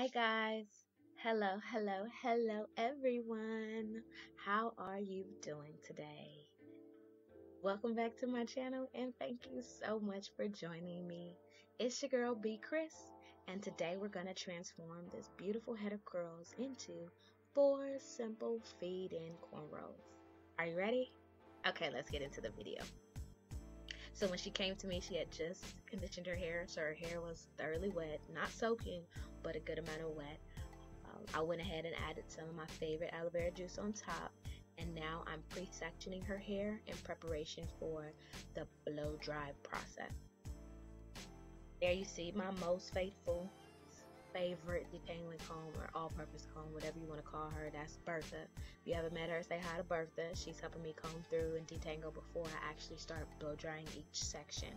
Hi guys. Hello everyone. How are you doing today? Welcome back to my channel and thank you so much for joining me. It's your girl B Chris and today we're going to transform this beautiful head of curls into 4 simple feed-in cornrows. Are you ready? Okay, let's get into the video. So when she came to me, she had just conditioned her hair, so her hair was thoroughly wet, not soaking, but a good amount of wet. I went ahead and added some of my favorite aloe vera juice on top, and now I'm pre-sectioning her hair in preparation for the blow dry process. There you see my most faithful favorite detangling comb or all-purpose comb, whatever you want to call her. That's Bertha. If you haven't met her, say hi to Bertha. She's helping me comb through and detangle before I actually start blow drying each section.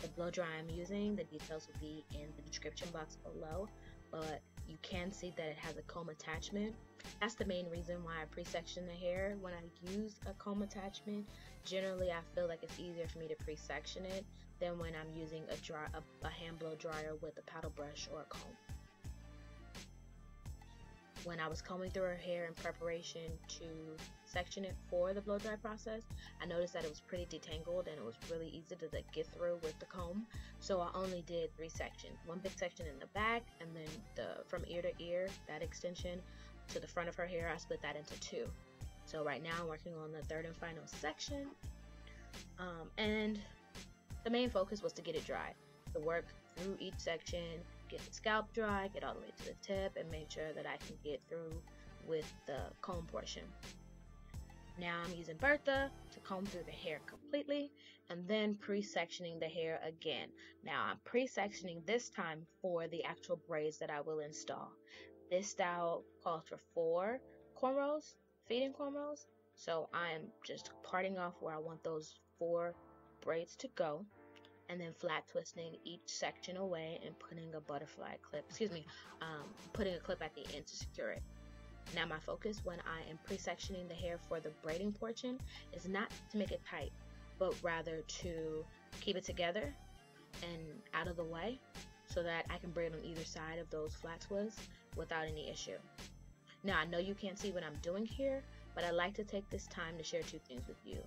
The blow dry I'm using, the details will be in the description box below, but you can see that it has a comb attachment. That's the main reason why I pre-section the hair. When I use a comb attachment, generally I feel like it's easier for me to pre-section it than when I'm using a hand blow dryer with a paddle brush or a comb. When I was combing through her hair in preparation to section it for the blow dry process, I noticed that it was pretty detangled and it was really easy to get through with the comb. So I only did 3 sections. One big section in the back, and then from ear to ear, that extension to the front of her hair, I split that into 2. So right now I'm working on the 3rd and final section. And the main focus was to get it dry, to work through each section, get the scalp dry, get all the way to the tip, and make sure that I can get through with the comb portion. Now I'm using Bertha to comb through the hair completely and then pre-sectioning the hair again. Now I'm pre-sectioning this time for the actual braids that I will install. This style calls for 4 cornrows, feed-in cornrows, so I'm just parting off where I want those 4 braids to go, and then flat twisting each section away and putting a butterfly clip, putting a clip at the end to secure it. Now my focus when I am pre-sectioning the hair for the braiding portion is not to make it tight, but rather to keep it together and out of the way so that I can braid on either side of those flat twists without any issue. Now I know you can't see what I'm doing here, but I like to take this time to share 2 things with you.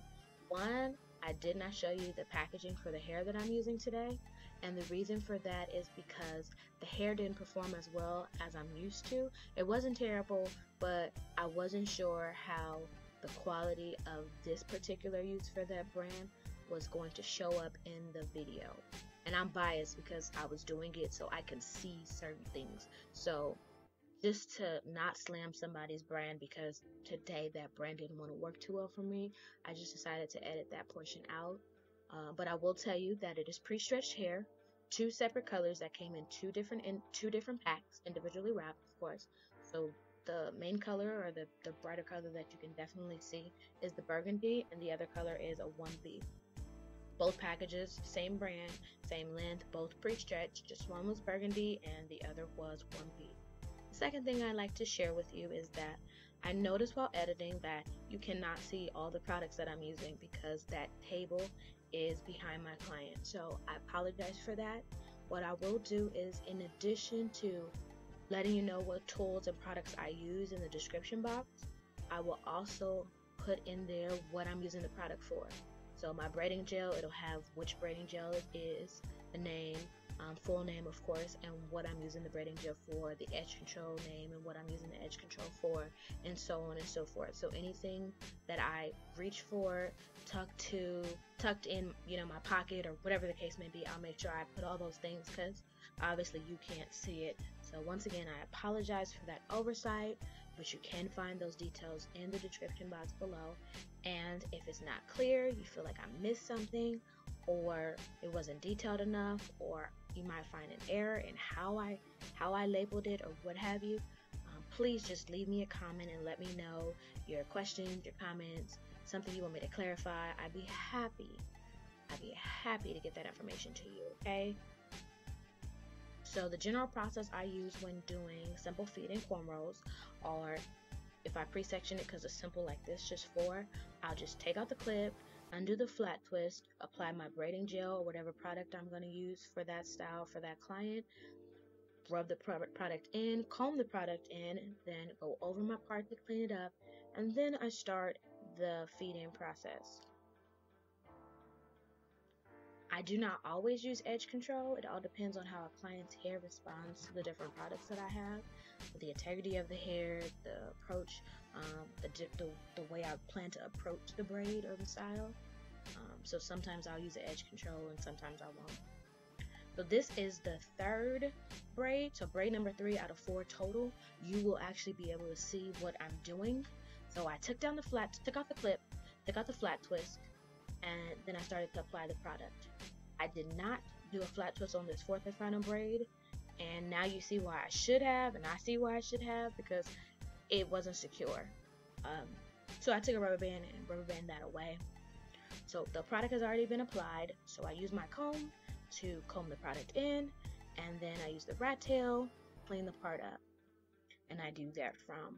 One, I did not show you the packaging for the hair that I'm using today, and the reason for that is because the hair didn't perform as well as I'm used to. It wasn't terrible, but I wasn't sure how the quality of this particular use for that brand was going to show up in the video. And I'm biased because I was doing it so I can see certain things. So just to not slam somebody's brand because today that brand didn't want to work too well for me, I just decided to edit that portion out. But I will tell you that it is pre-stretched hair, 2 separate colors that came in two different packs, individually wrapped, of course. So the main color, or the brighter color that you can definitely see, is the burgundy, and the other color is a 1B. Both packages, same brand, same length, both pre-stretched. Just one was burgundy and the other was 1B. The second thing I like to share with you is that I noticed while editing that you cannot see all the products that I'm using because that table is behind my client. So I apologize for that. What I will do is, in addition to letting you know what tools and products I use in the description box, I will also put in there what I'm using the product for. So my braiding gel, it'll have which braiding gel it is, the name, full name of course, and what I'm using the braiding gel for, the edge control name and what I'm using the edge control for, and so on and so forth. So anything that I reach for, tucked in, my pocket or whatever the case may be, I'll make sure I put all those things because obviously you can't see it. So once again, I apologize for that oversight, but you can find those details in the description box below. And if it's not clear, you feel like I missed something, or it wasn't detailed enough, or you might find an error in how I labeled it or what have you, please just leave me a comment and let me know your questions, your comments, something you want me to clarify. I'd be happy to get that information to you, okay? So the general process I use when doing simple feed-in cornrows are, if I pre-section it because it's simple like this, just 4, I'll just take out the clip, undo the flat twist, apply my braiding gel or whatever product I'm going to use for that style, for that client, rub the product in, comb the product in, then go over my part to clean it up, and then I start the feed-in process. I do not always use edge control. It all depends on how a client's hair responds to the different products that I have, the integrity of the hair, the approach, the way I plan to approach the braid or the style. So sometimes I'll use the edge control and sometimes I won't. So this is the third braid. So braid number 3 out of 4 total. You will actually be able to see what I'm doing. So I took down the flat, took out the clip, took out the flat twist, and then I started to apply the product. I did not do a flat twist on this 4th and final braid, and now you see why I should have, and I see why I should have, because it wasn't secure. So I took a rubber band and rubber band that away. So the product has already been applied, so I use my comb to comb the product in, and then I use the rat tail, clean the part up. And I do that from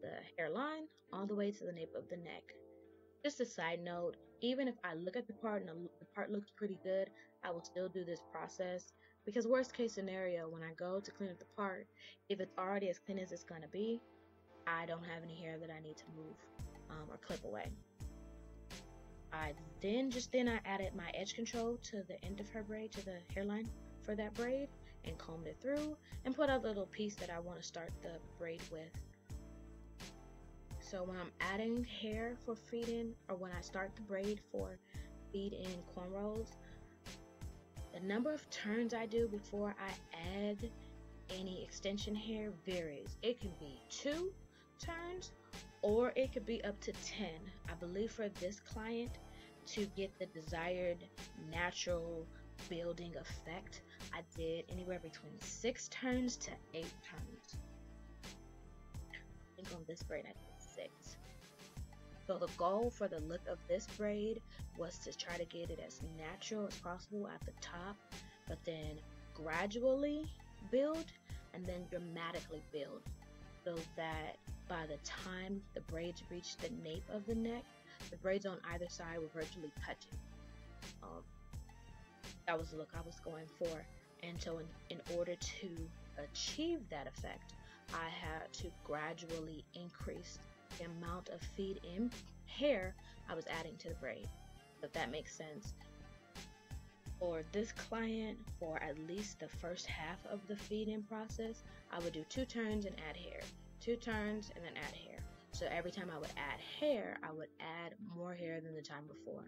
the hairline all the way to the nape of the neck. Just a side note, even if I look at the part and the part looks pretty good, I will still do this process, because worst case scenario, when I go to clean up the part, if it's already as clean as it's going to be, I don't have any hair that I need to move or clip away. Then I added my edge control to the end of her braid, to the hairline for that braid, and combed it through and put out the little piece that I want to start the braid with. So when I'm adding hair for feed-in, or when I start the braid for feed-in cornrows, the number of turns I do before I add any extension hair varies. It can be 2 turns or it could be up to 10. I believe for this client, to get the desired natural building effect, I did anywhere between 6 turns to 8 turns. I think on this braid I did 6. So the goal for the look of this braid was to try to get it as natural as possible at the top, but then gradually build and then dramatically build, so that by the time the braids reach the nape of the neck, the braids on either side were virtually touching. That was the look I was going for. And so in order to achieve that effect, I had to gradually increase the amount of feed-in hair I was adding to the braid, if that makes sense. For this client, for at least the first half of the feed-in process, I would do 2 turns and add hair, 2 turns and then add hair. So every time I would add hair, I would add more hair than the time before.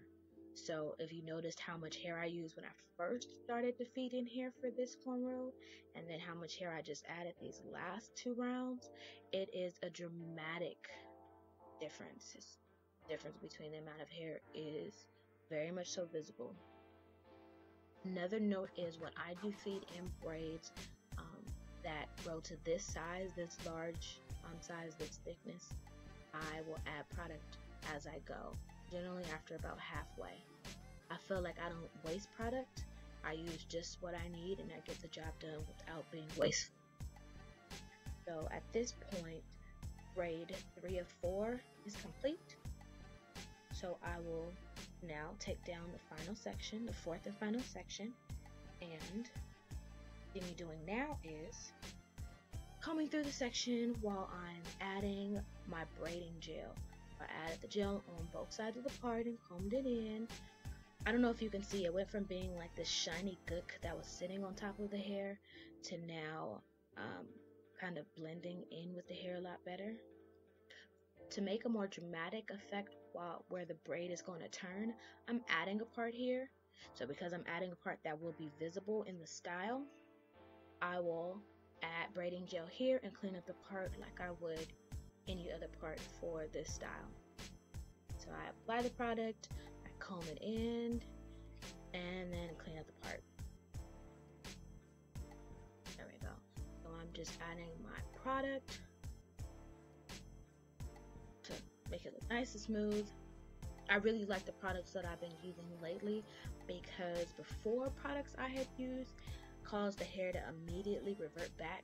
So if you noticed how much hair I used when I first started to feed in hair for this cornrow, and then how much hair I just added these last 2 rounds, it is a dramatic difference. The difference between the amount of hair is very much so visible. Another note is when I do feed in braids that grow to this size, this large size, this thickness, I will add product as I go, generally after about halfway. I feel like I don't waste product. I use just what I need and I get the job done without being wasteful. So at this point, braid 3 of 4 is complete. So I will now take down the final section, the 4th and final section, and what I'm doing now is combing through the section while I'm adding my braiding gel. I added the gel on both sides of the part and combed it in. I don't know if you can see, it went from being like this shiny gook that was sitting on top of the hair to now kind of blending in with the hair a lot better. To make a more dramatic effect where the braid is going to turn, I'm adding a part here. So because I'm adding a part that will be visible in the style, I will add braiding gel here and clean up the part like I would any other part for this style. So I apply the product, I comb it in, and then clean up the part. There we go. So I'm just adding my product to make it look nice and smooth. I really like the products that I've been using lately, because before, products I had used caused the hair to immediately revert back.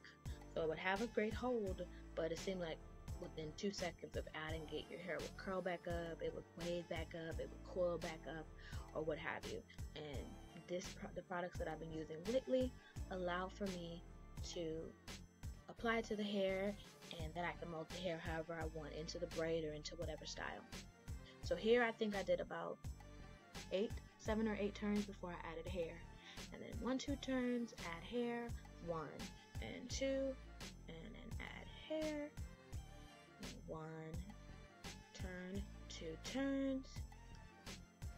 So it would have a great hold, but it seemed like within 2 seconds of adding it, your hair would curl back up, it would wave back up, it would coil back up, or what have you. And the products that I've been using lately allow for me to apply it to the hair, and then I can mold the hair however I want, into the braid or into whatever style. So here I think I did about 7 or 8 turns before I added hair, and then 1, 2 turns, add hair, 1 and 2, and then add hair, 1 turn, 2 turns,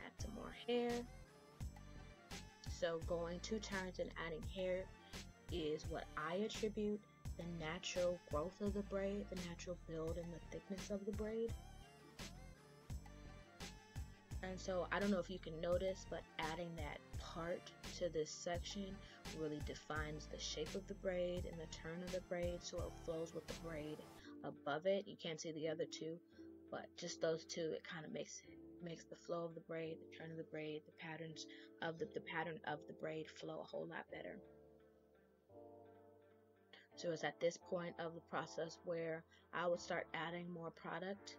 add some more hair. So going 2 turns and adding hair is what I attribute the natural growth of the braid, the natural build and the thickness of the braid. And so I don't know if you can notice, but adding that part to this section really defines the shape of the braid and the turn of the braid, so it flows with the braid above it. You can't see the other two, but just those two, it kind of makes the flow of the braid, the turn of the braid, the patterns of the pattern of the braid flow a whole lot better. So it's at this point of the process where I would start adding more product,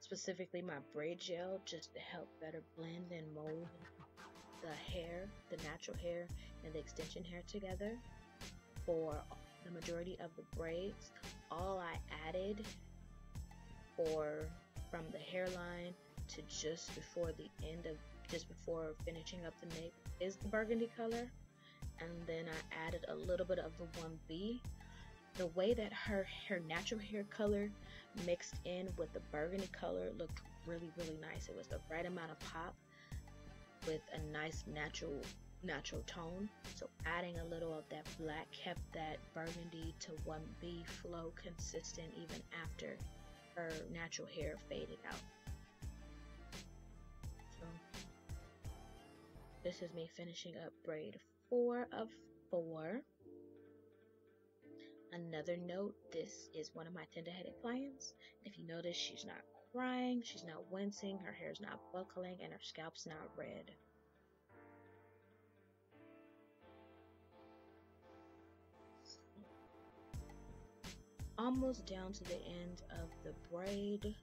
specifically my braid gel, just to help better blend and mold the hair, the natural hair and the extension hair together. For the majority of the braids, all I added from the hairline to just before finishing up the nape is the burgundy color, and then I added a little bit of the 1B. The way that her natural hair color mixed in with the burgundy color looked really, really nice. It was the right amount of pop with a nice natural tone. So adding a little of that black kept that burgundy to 1B flow consistent even after her natural hair faded out. So this is me finishing up braid 4 of 4. Another note, this is one of my tender-headed clients. If you notice, she's not crying, she's not wincing, her hair's not buckling, and her scalp's not red. Almost down to the end of the braid,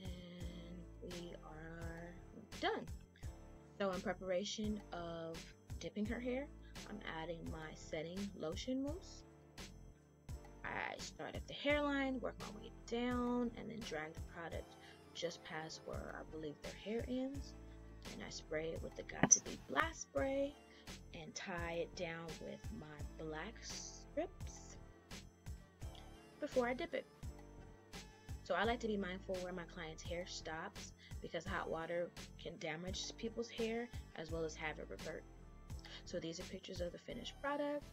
and we are done. So in preparation of dipping her hair, I'm adding my setting lotion mousse. I start at the hairline, work my way down, and then drag the product just past where I believe their hair ends, and I spray it with the Got To Be Blast spray and tie it down with my black strips before I dip it. So I like to be mindful where my client's hair stops, because hot water can damage people's hair as well as have it revert. So these are pictures of the finished product,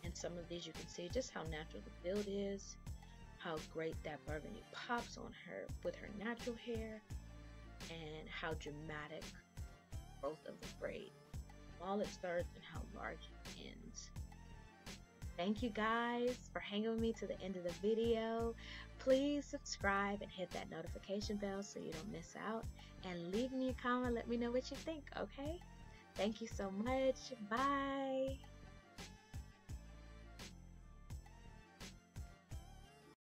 and some of these you can see just how natural the build is, how great that burgundy pops on her with her natural hair, and how dramatic growth of the braid, how small it starts and how large it ends. Thank you guys for hanging with me to the end of the video. Please subscribe and hit that notification bell so you don't miss out, and leave me a comment, let me know what you think, okay? Thank you so much. Bye.